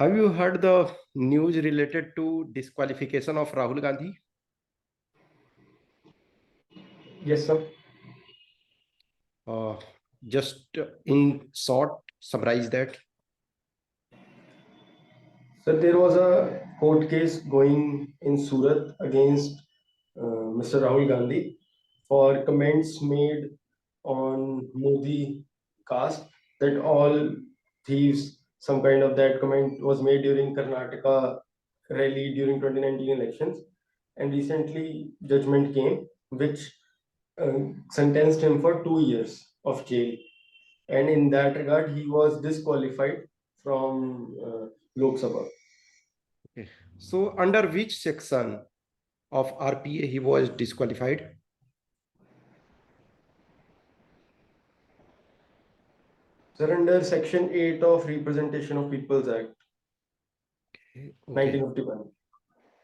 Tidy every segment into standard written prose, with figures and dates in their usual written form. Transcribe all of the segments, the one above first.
Have you heard the news related to disqualification of Rahul Gandhi? Yes, sir. Uh, just in short, summarize that. So there was a court case going in Surat against Mr. Rahul Gandhi for comments made on Modi caste, that all thieves, some kind of that comment was made during Karnataka rally during 2019 elections. And recently judgment came which sentenced him for 2 years of jail. And in that regard, he was disqualified from Lok Sabha. Okay. So under which section of RPA he was disqualified? Sir, under Section 8 of Representation of People's Act, Okay. 1951.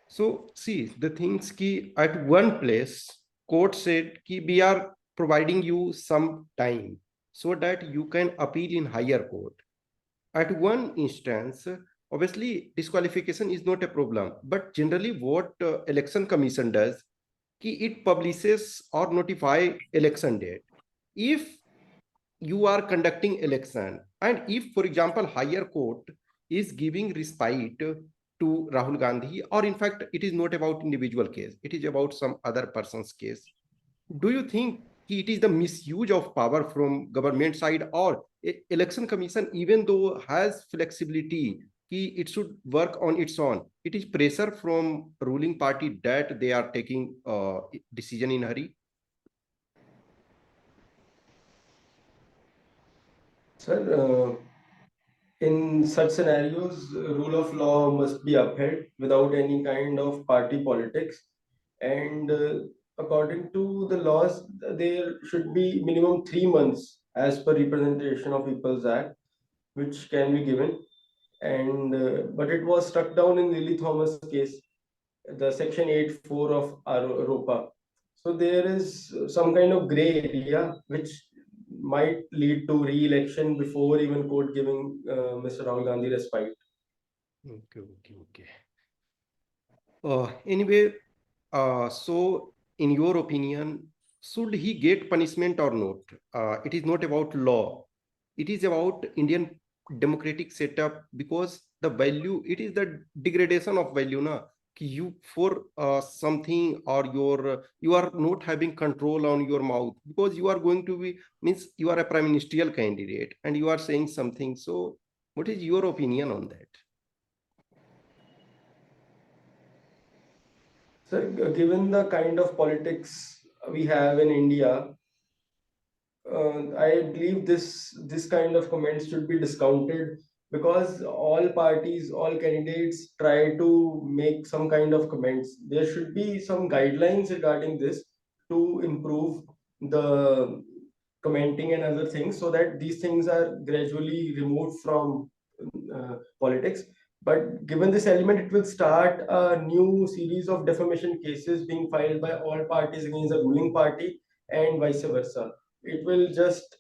So see, the things ki at one place, court said ki we are providing you some time so that you can appeal in higher court. At one instance, obviously disqualification is not a problem, but generally what election commission does, ki it publishes or notify election date. If you are conducting election and if, for example, higher court is giving respite to Rahul Gandhi, or in fact, it is not about individual case, it is about some other person's case. Do you think it is the misuse of power from government side, or election commission, even though has flexibility, it should work on its own? It is pressure from ruling party that they are taking decision in hurry. Sir, in such scenarios, rule of law must be upheld without any kind of party politics. And according to the laws, there should be minimum 3 months as per Representation of People's Act, which can be given. And but it was struck down in Lily Thomas case, the Section 8(4) of ROPA. So there is some kind of gray area which might lead to re-election before even court giving Mr. Rahul Gandhi respite. Okay. Anyway, so in your opinion, should he get punishment or not? It is not about law. It is about Indian democratic setup, because the value, it is the degradation of value, na? Ki you for something, or you are not having control on your mouth, because you are going to be, means you are a prime ministerial candidate and you are saying something. So what is your opinion on that? So given the kind of politics we have in India, I believe this kind of comments should be discounted, because all parties, all candidates try to make some kind of comments. There should be some guidelines regarding this to improve the commenting and other things, so that these things are gradually removed from politics. But given this element, it will start a new series of defamation cases being filed by all parties against the ruling party, and vice versa. It will just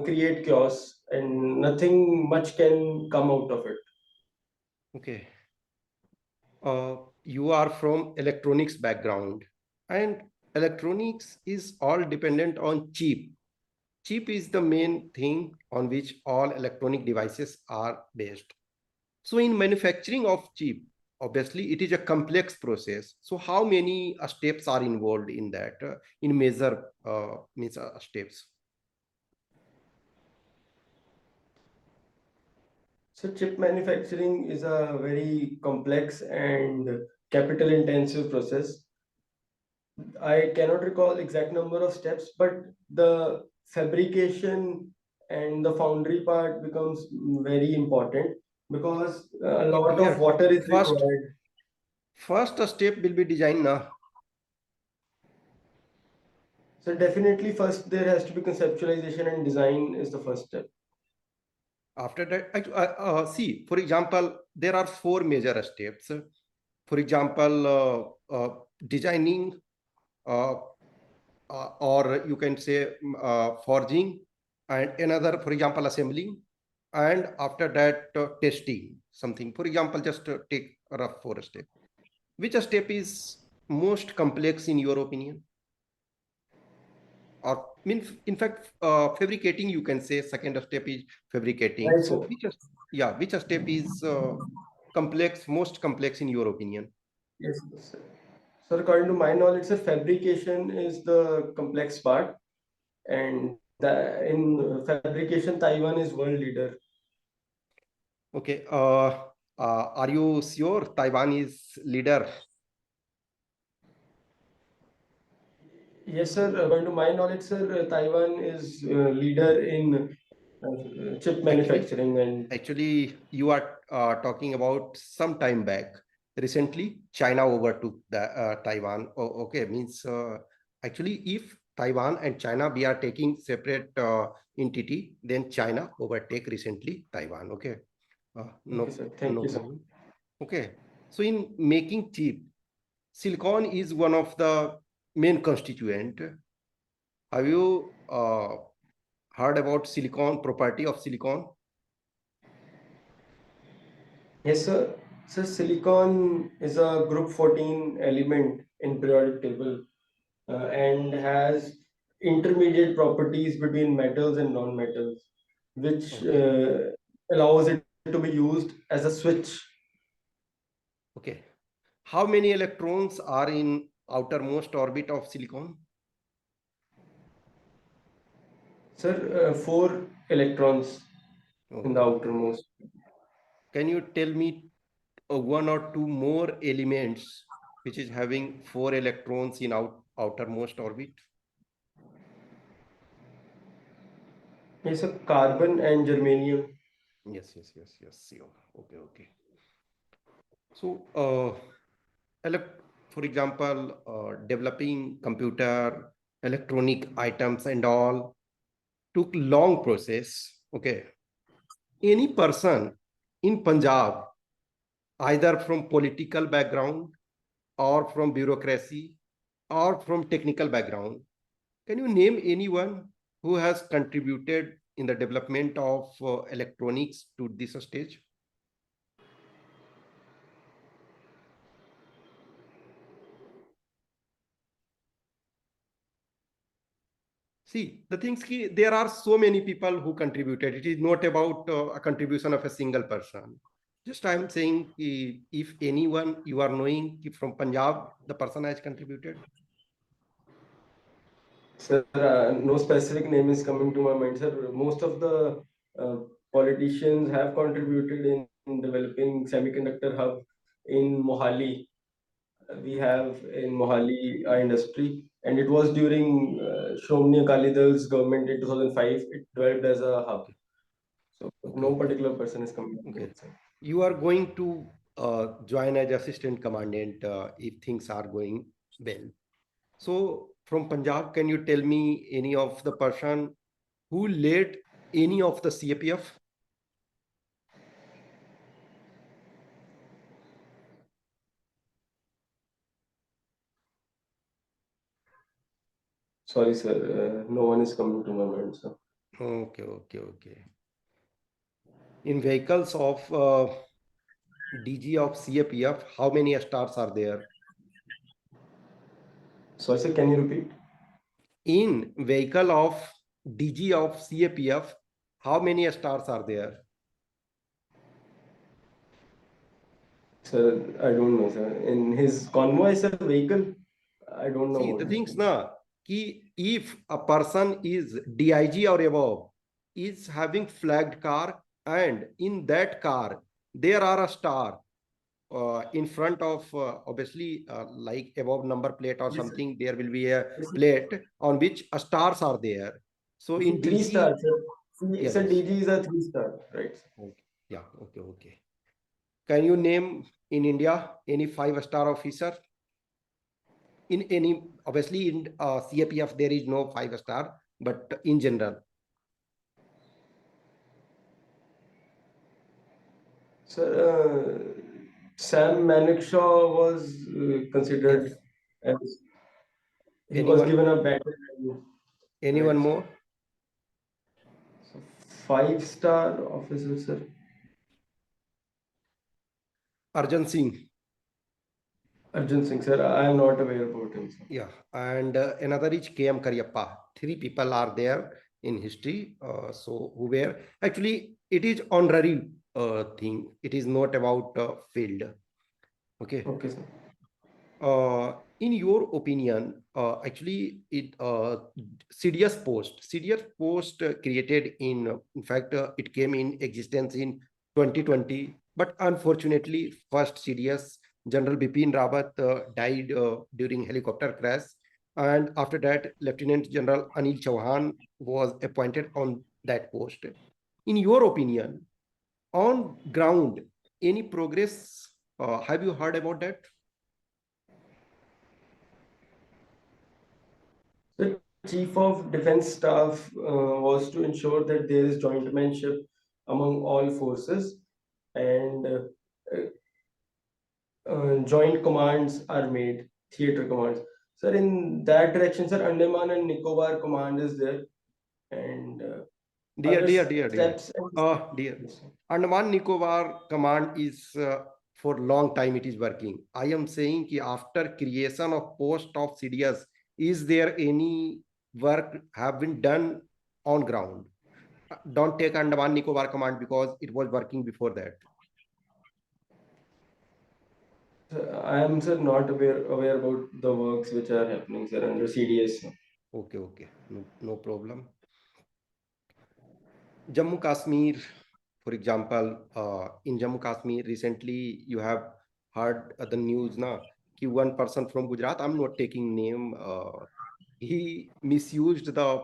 create chaos, and nothing much can come out of it. Okay. You are from electronics background, and electronics is all dependent on chip. Chip is the main thing on which all electronic devices are based. So in manufacturing of chip, obviously it is a complex process. So how many steps are involved in that, in major steps? So chip manufacturing is a very complex and capital intensive process. I cannot recall exact number of steps, but the fabrication and the foundry part becomes very important, because a lot of Here, water is first required. step will be design now. So definitely first there has to be conceptualization, and design is the first step. After that, see, for example, there are four major steps. For example, designing, uh, or you can say forging, and another, for example, assembling, and after that testing something. For example, just take a rough for a step. Which step is most complex in your opinion? Or in fact, fabricating, you can say second step is fabricating. Right, So sir. yeah, which step is complex, most complex in your opinion? Yes, sir. So according to my knowledge, sir, fabrication is the complex part, and in fabrication, Taiwan is world leader. Okay. Are you sure Taiwan is leader? Yes, sir. According to my knowledge, sir, Taiwan is leader in chip Actually, manufacturing and actually, you are talking about some time back. Recently, China overtook the Taiwan. Oh, okay, means actually, if Taiwan and China we are taking separate entity, then China overtake recently Taiwan. Okay, okay, no, sir. Thank no you, sir. problem. Okay, so in making chip, silicon is one of the main constituent. Have you heard about silicon property of silicon? Yes, sir. So silicon is a group 14 element in periodic table and has intermediate properties between metals and non-metals, which Okay. allows it to be used as a switch. Okay. How many electrons are in outermost orbit of silicon? Sir, four electrons in the Okay, okay. outermost. Can you tell me one or two more elements which is having four electrons in outermost orbit? Yes, sir. Carbon and germanium. Yes, yes, yes, yes. Sure. Okay, okay. So, for example, developing computer, electronic items and all took long process. Okay. Any person in Punjab, either from political background or from bureaucracy or from technical background, can you name anyone who has contributed in the development of electronics to this stage? See, the things there are so many people who contributed. It is not about a contribution of a single person. Just I'm saying, if anyone you are knowing from Punjab, the person has contributed. Sir, no specific name is coming to my mind, sir. Most of the uh, politicians have contributed in developing semiconductor hub in Mohali. We have in Mohali industry, and it was during Shromani Akali Dal's government in 2005. It developed as a hub. Okay, So okay, no okay, particular person is coming to okay. mind, sir. You are going to join as assistant commandant if things are going well. So from Punjab, can you tell me any of the person who led any of the CAPF? Sorry, sir. No one is coming to my mind, sir. Okay, okay, okay. In vehicles of DG of CAPF, how many stars are there? Sorry, sir. Can you repeat? In vehicle of DG of CAPF, how many stars are there? Sir, I don't know, sir. In his convoy, sir, vehicle, I don't know See, about the it. things na, if a person is DIG or above, is having flagged car, and in that car, there are a star in front of obviously like above number plate or Yes, sir. something, there will be a Yes, sir. plate on which stars are there. So It's a in three DG, star, sir. See, yes, sir, yes. DG is a three star, right? Okay. Yeah, okay, okay. Can you name in India any five-star officer? In any, obviously in CAPF, there is no five-star, but in general. Sir, Sam Manekshaw was considered Yes. as he was Anyone? given a better, Anyone right? more? 5-star officer, sir. Arjun Singh. Arjun Singh, sir. I am not aware about him, sir. Yeah, and another is KM Karyappa. Three people are there in history. So who were actually it is honorary thing. It is not about field. Okay. Okay, sir. In your opinion, actually, CDS post created in fact, it came in existence in 2020, but unfortunately, first CDS General Bipin Rawat died during helicopter crash, and after that, Lieutenant General Anil Chauhan was appointed on that post. In your opinion, on ground, any progress? Have you heard about that? The Chief of Defense Staff was to ensure that there is jointmanship among all forces and joint commands are made, theater commands. Sir, in that direction, sir, Andaman and Nicobar command is there, and Dear, other dear, dear, dear. steps. And... Dear. Yes, sir. Andaman Nicobar command is for long time it is working. I am saying कि after creation of post of CDS, is there any work have been done on ground? Don't take Andaman Nicobar command because it was working before that. I am, sir, not aware about the works which are happening, sir, under CDS. Sir. Okay, okay, no problem. Jammu Kashmir, for example, in Jammu Kashmir, recently you have heard the news now. Ki one person from Gujarat, I'm not taking name, he misused the,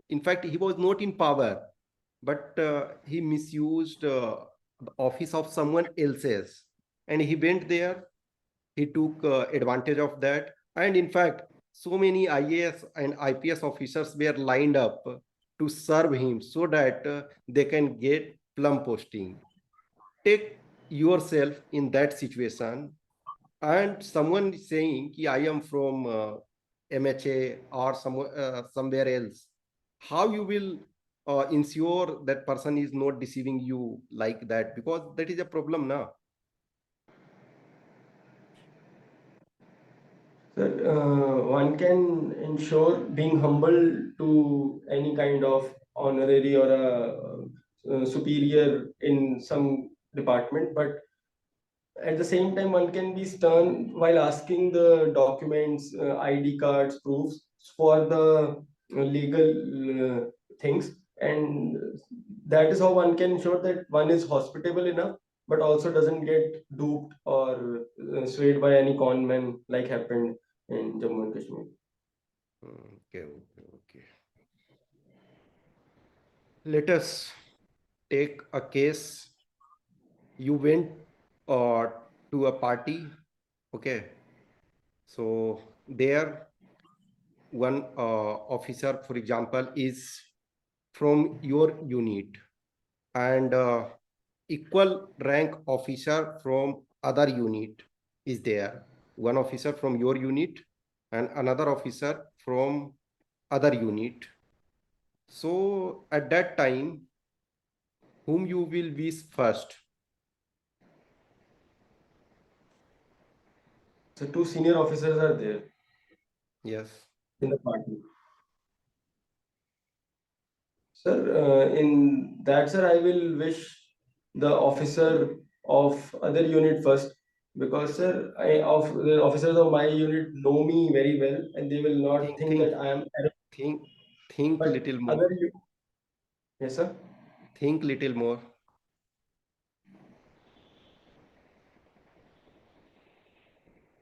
in fact, he was not in power, but he misused the office of someone else's. And he went there, he took advantage of that. And in fact, so many IAS and IPS officers were lined up to serve him so that they can get plum posting. Take yourself in that situation, and someone is saying I am from MHA or somewhere else. How you will ensure that person is not deceiving you like that? Because that is a problem now. Sir, one can ensure being humble to any kind of honorary or a superior in some department, but at the same time, one can be stern while asking the documents, ID cards, proofs for the legal things, and that is how one can ensure that one is hospitable enough, but also doesn't get duped or swayed by any con men like happened in Jammu and Kashmir. Okay, okay, okay. Let us take a case. You went uh, to a party. Okay. So there, one officer, for example, is from your unit, and equal rank officer from other unit is there. One officer from your unit and another officer from other unit. So at that time, whom you will wish first? So two senior officers are there Yes. in the party. Sir, in that, sir, I will wish the officer of other unit first because, sir, the officers of my unit know me very well and they will not Think, think that think, I am arrogant. think, think But little other, more. yes, sir. Think little more.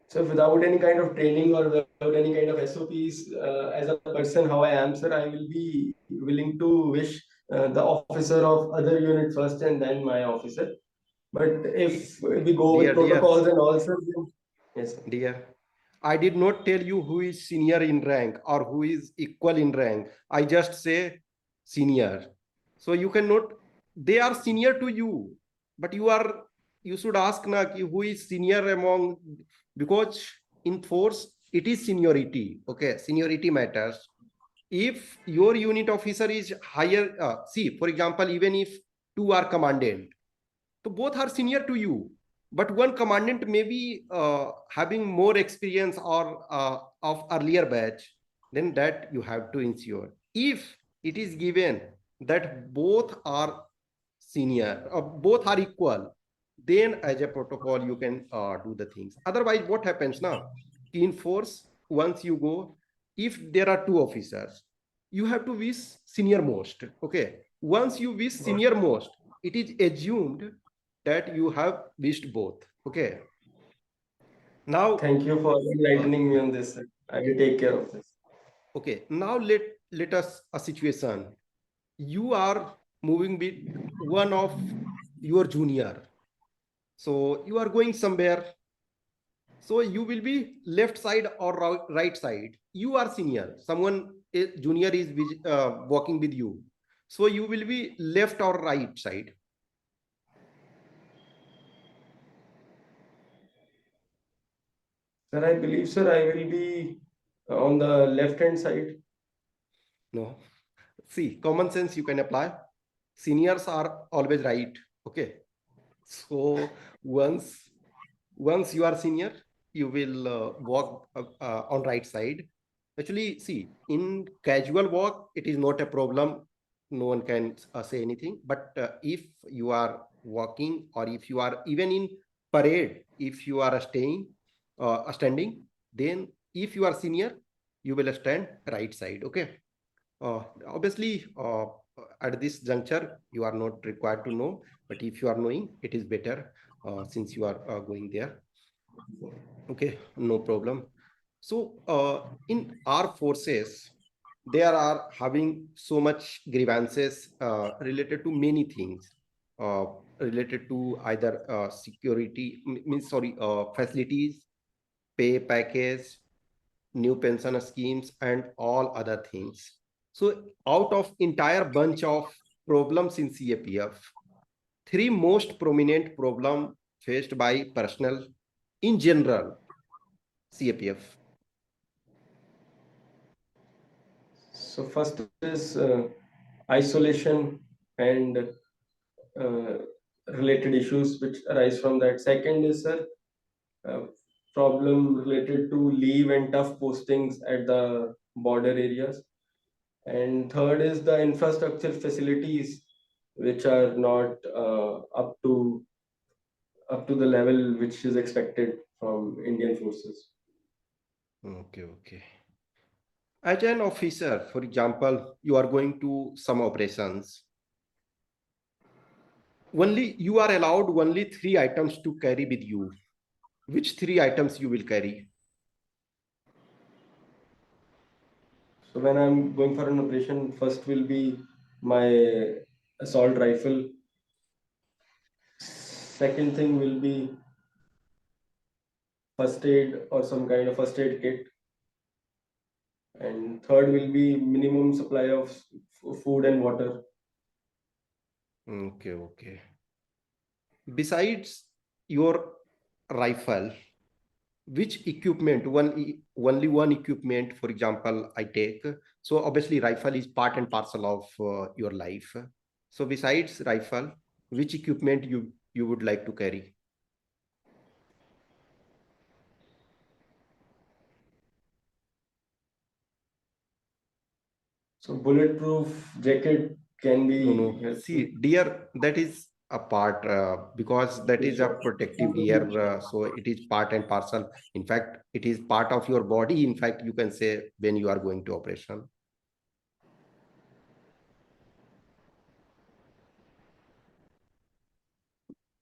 So without any kind of training or without any kind of SOPs, as a person, how I am, sir, I will be willing to wish the officer of other unit first and then my officer. But if we go with Dear, dear, protocols and all, sir, yes, sir. dear. I did not tell you who is senior in rank or who is equal in rank. I just say senior. So you cannot, they are senior to you, but you should ask na ki who is senior among, because in force, it is seniority. Okay, seniority matters. if your unit officer is higher, see, for example, even if two are commandant, so both are senior to you, but one commandant may be having more experience or of earlier batch, then that you have to ensure. If it is given that both are senior, both are equal, then as a protocol you can do the things. Otherwise, what happens now? In force, once you go, if there are two officers, you have to wish senior most. Okay, once you wish senior most, it is assumed that you have wished both. Okay, now Thank you for uh, enlightening me on this, sir. I will take care of this. okay, now let us a situation. You are moving with one of your junior, so you are going somewhere, so you will be left side or right side. You are senior, someone junior is walking with you, so you will be left or right side. Sir, I believe, sir, I will be on the left hand side. No, see, common sense you can apply. Seniors are always right. Okay, so once you are senior, you will walk on right side. Actually, see, in casual walk it is not a problem, no one can say anything. But if you are walking, or if you are even in parade, if you are standing, then if you are senior, you will stand right side. Okay, obviously, at this juncture you are not required to know, but if you are knowing, it is better, since you are going there. Okay, no problem. So in our forces, there are having so much grievances related to many things, uh, related to either security, means sorry, facilities, pay package, new pension schemes, and all other things. So out of entire bunch of problems in CAPF, three most prominent problem faced by personnel in general CAPF. So first is isolation and uh, related issues which arise from that. Second is, sir, uh, problem related to leave and tough postings at the border areas. And third is the infrastructure facilities which are not up to the level which is expected from Indian forces. Okay, okay. As an officer, for example, you are going to some operations. Only you are allowed only three items to carry with you. Which three items you will carry? So when I'm going for an operation, first will be my assault rifle. Second thing will be first aid or some kind of first aid kit. And third will be minimum supply of food and water. Okay, okay. Besides your rifle, which equipment, only one equipment, for example, I take. So obviously rifle is part and parcel of your life. So besides rifle, which equipment you would like to carry? So bulletproof jacket can No, be no. helpful. See, dear, that is a part, because that is a protective gear. So it is part and parcel. In fact, it is part of your body. In fact, you can say when you are going to operation.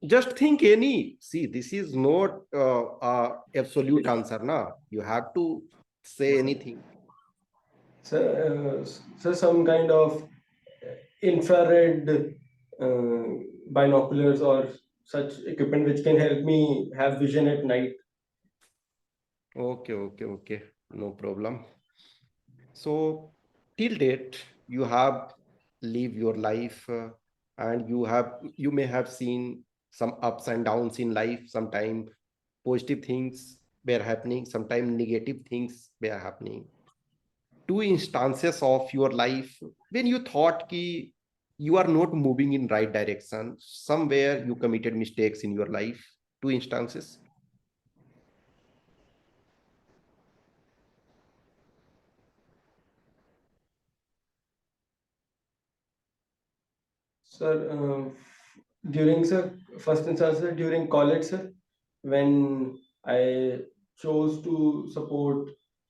Just think any. See, this is not absolute answer. Now you have to say anything. So some kind of infrared uh, binoculars or such equipment which can help me have vision at night. Okay, okay, okay. No problem. So till date, you have live your life, and you may have seen some ups and downs in life. Sometimes positive things were happening, sometimes negative things were happening. two instances of your life when you thought ki you are not moving in right direction, somewhere you committed mistakes in your life? Two instances. Sir, during sir, first instance, sir, during college, sir, when I chose to support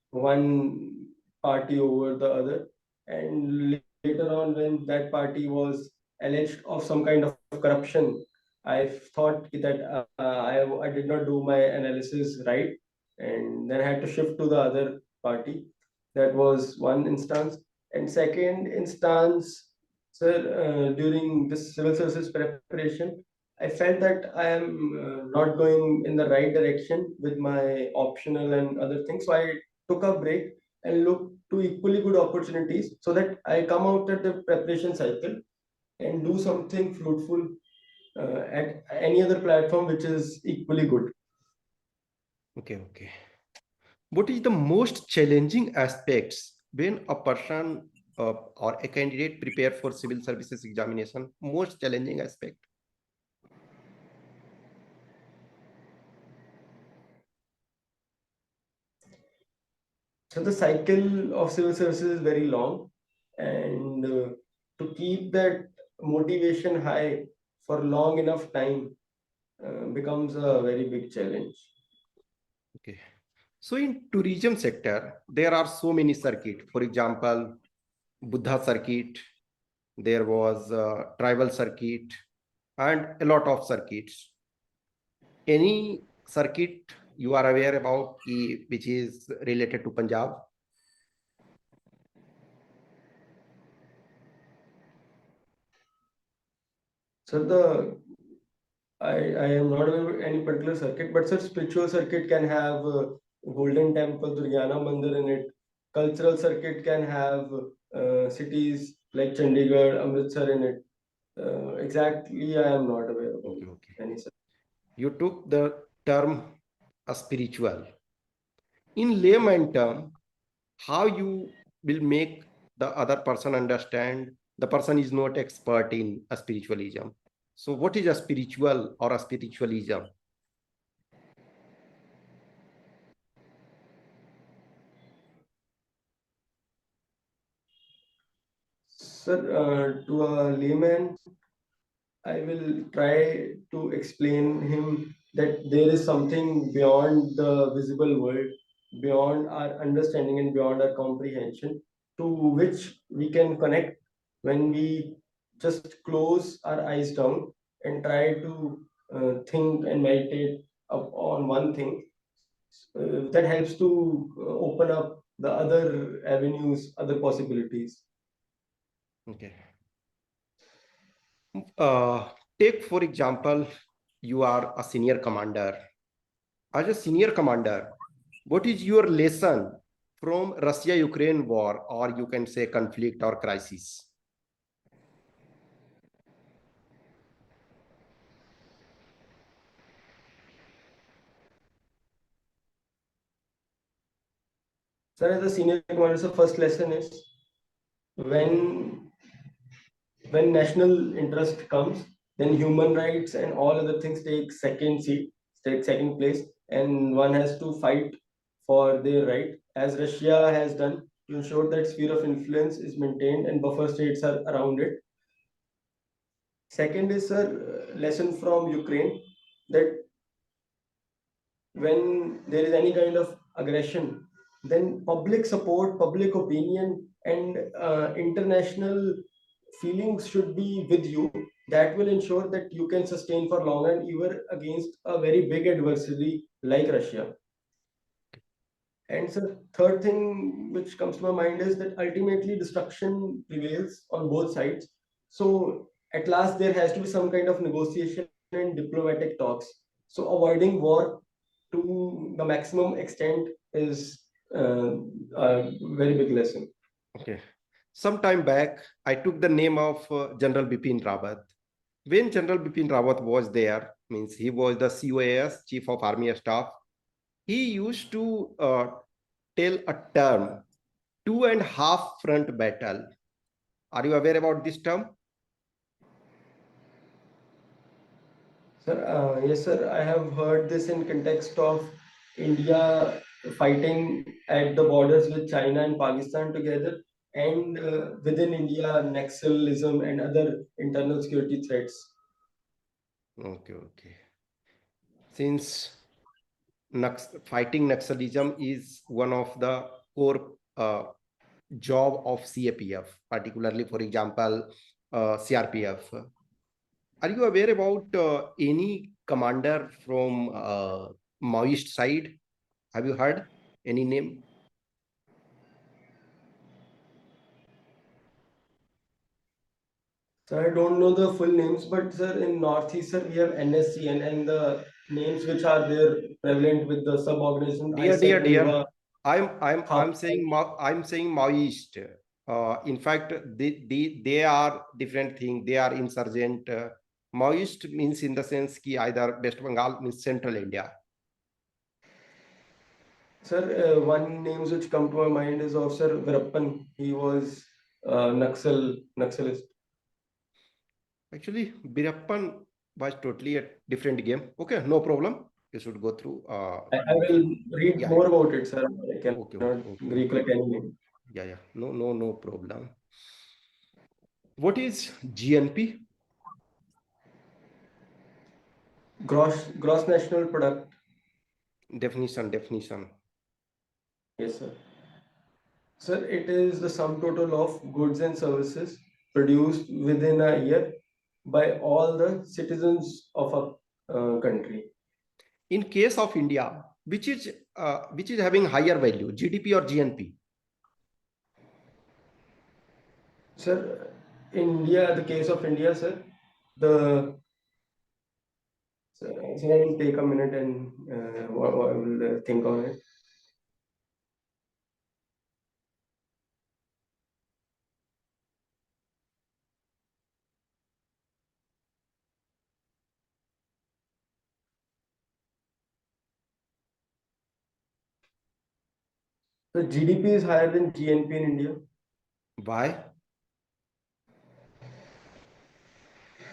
one party over the other, and later on, when that party was alleged of some kind of corruption, I thought that I did not do my analysis right, and then I had to shift to the other party. That was one instance. And second instance, sir, during this civil services preparation, I felt that I am not going in the right direction with my optional and other things. So I took a break and looked to equally good opportunities so that I come out at the preparation cycle and do something fruitful at any other platform which is equally good. Okay, okay. What is the most challenging aspects when a person or a candidate prepare for civil services examination? Most challenging aspect? So the cycle of civil services is very long, and to keep that motivation high for long enough time becomes a very big challenge. Okay. So in tourism sector, there are so many circuit. For example, Buddha circuit, there was tribal circuit, and a lot of circuits. Any circuit you are aware about which is related to Punjab? So I am not aware of any particular circuit, but such spiritual circuit can have Golden Temple, Durgana Mandir in it. Cultural circuit can have cities like Chandigarh, Amritsar in it. Exactly, I am not aware about Okay, okay. any such. You took the term spiritual. In layman term, how you will make the other person understand the person is not expert in a spiritualism? So what is a spiritual or a spiritualism? Sir, to a layman, I will try to explain him that there is something beyond the visible world, beyond our understanding and beyond our comprehension, to which we can connect when we just close our eyes down and try to think and meditate on one thing. That helps to open up the other avenues, other possibilities. Okay. Uh, Take for example, you are a senior commander. As a senior commander, what is your lesson from Russia-Ukraine war, or you can say conflict or crisis? Sir, as a senior commander, the first lesson is when when national interest comes, then human rights and all other things take second seat, take second place, and one has to fight for their right, as Russia has done to ensure that sphere of influence is maintained and buffer states are around it. Second is a lesson from Ukraine that when there is any kind of aggression, then public support, public opinion, and international feelings should be with you. That will ensure that you can sustain for long and even against a very big adversary like Russia. And so, third thing which comes to my mind is that ultimately destruction prevails on both sides. So, at last, there has to be some kind of negotiation and diplomatic talks. So, avoiding war to the maximum extent is a very big lesson. Okay. Some time back, I took the name of General Bipin Rawat. When General Bipin Rawat was there, means he was the COAS, Chief of Army Staff, he used to tell a term two and half front battle. Are you aware about this term? Sir, yes, sir. I have heard this in context of India fighting at the borders with China and Pakistan together, and within India, Naxalism and other internal security threats. Okay, okay. Since fighting Naxalism is one of the core job of CAPF, particularly, for example, CRPF. Are you aware about any commander from Maoist side? Have you heard any name? So I don't know the full names, but sir, in Northeast, sir, we have NSC and the names which are there prevalent with the sub-organization Dear. ISEC, I'm saying I'm saying Maoist. In fact, they are different thing. They are insurgent. Maoist means in the sense ki either West Bengal means Central India. Sir, one names which come to my mind is of Sir Virappan. He was Naxalist. Actually, Birappan was totally a different game. Okay, no problem. You should go through. I will read Yeah, more yeah. about it, sir. I Okay, cannot okay, okay. recollect any name. Yeah, yeah. No, no, no problem. What is GNP? Gross national product. Definition. Yes, sir. Sir, it is the sum total of goods and services produced within a year by all the citizens of a country. In case of India, which is having higher value, GDP or GNP? Sir, India, the case of India, sir, the sir, I will take a minute and I will think on it. The GDP is higher than GNP in India. Why?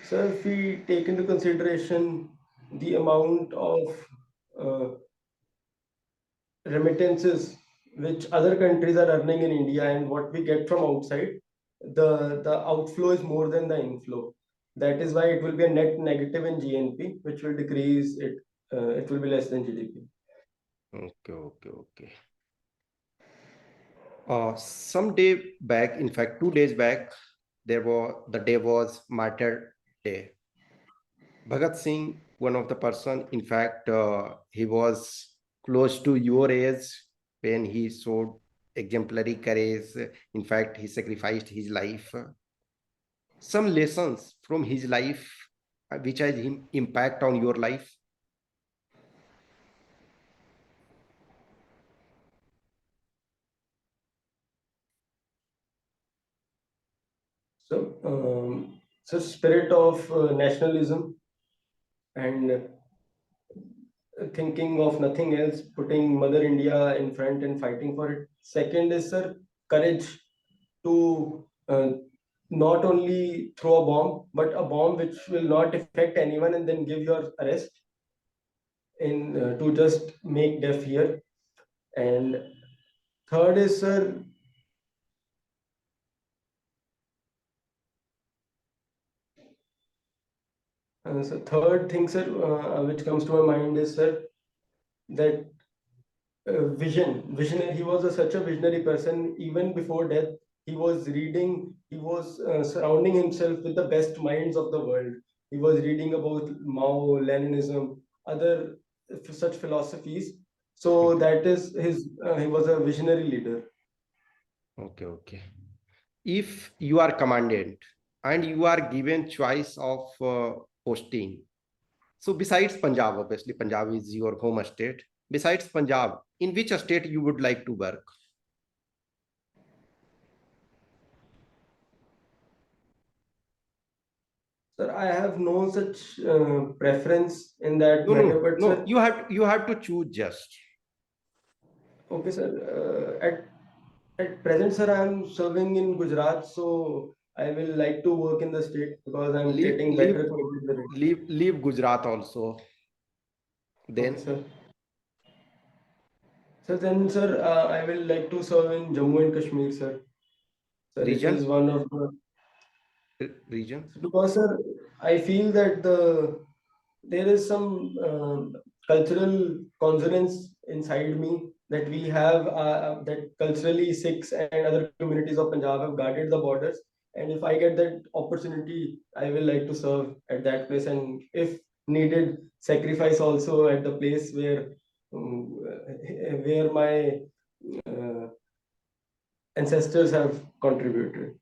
So if we take into consideration the amount of uh, remittances which other countries are earning in India and what we get from outside, the outflow is more than the inflow. That is why it will be a net negative in GNP, which will decrease it. It will be less than GDP. Okay. Some day back, in fact, 2 days back, the day was Martyr Day. Bhagat Singh, one of the person, in fact, he was close to your age when he showed exemplary courage. In fact, he sacrificed his life. Some lessons from his life, which has him impact on your life. So spirit of nationalism and thinking of nothing else, putting Mother India in front and fighting for it. Second is, sir, courage to not only throw a bomb, but a bomb which will not affect anyone and then give your arrest in to just make deaf hear. And third is, sir, so third thing, sir, which comes to my mind is, sir, that visionary. He was such a visionary person. Even before death, he was reading. He was surrounding himself with the best minds of the world. He was reading about Mao, Leninism, other such philosophies. So Okay, that is his. He was a visionary leader. okay. If you are commandant and you are given choice of posting, so besides Punjab, obviously Punjab is your home state. Besides Punjab, in which state you would like to work? Sir, I have no such preference in that matter. But No. sir, You have to choose just. okay, sir. At present, sir, I am serving in Gujarat, so I will like to work in the state because I'm Leave, getting leave, better acquainted with it. leave Gujarat also. Okay, Then sir. So then, sir, I will like to serve in Jammu and Kashmir, sir. Sir, it region, is one of the region. because, sir, I feel that there is some cultural consonance inside me that we have that culturally Sikhs and other communities of Punjab have guarded the borders. And if I get that opportunity, I will like to serve at that place, and if needed, sacrifice also at the place where my uh, ancestors have contributed.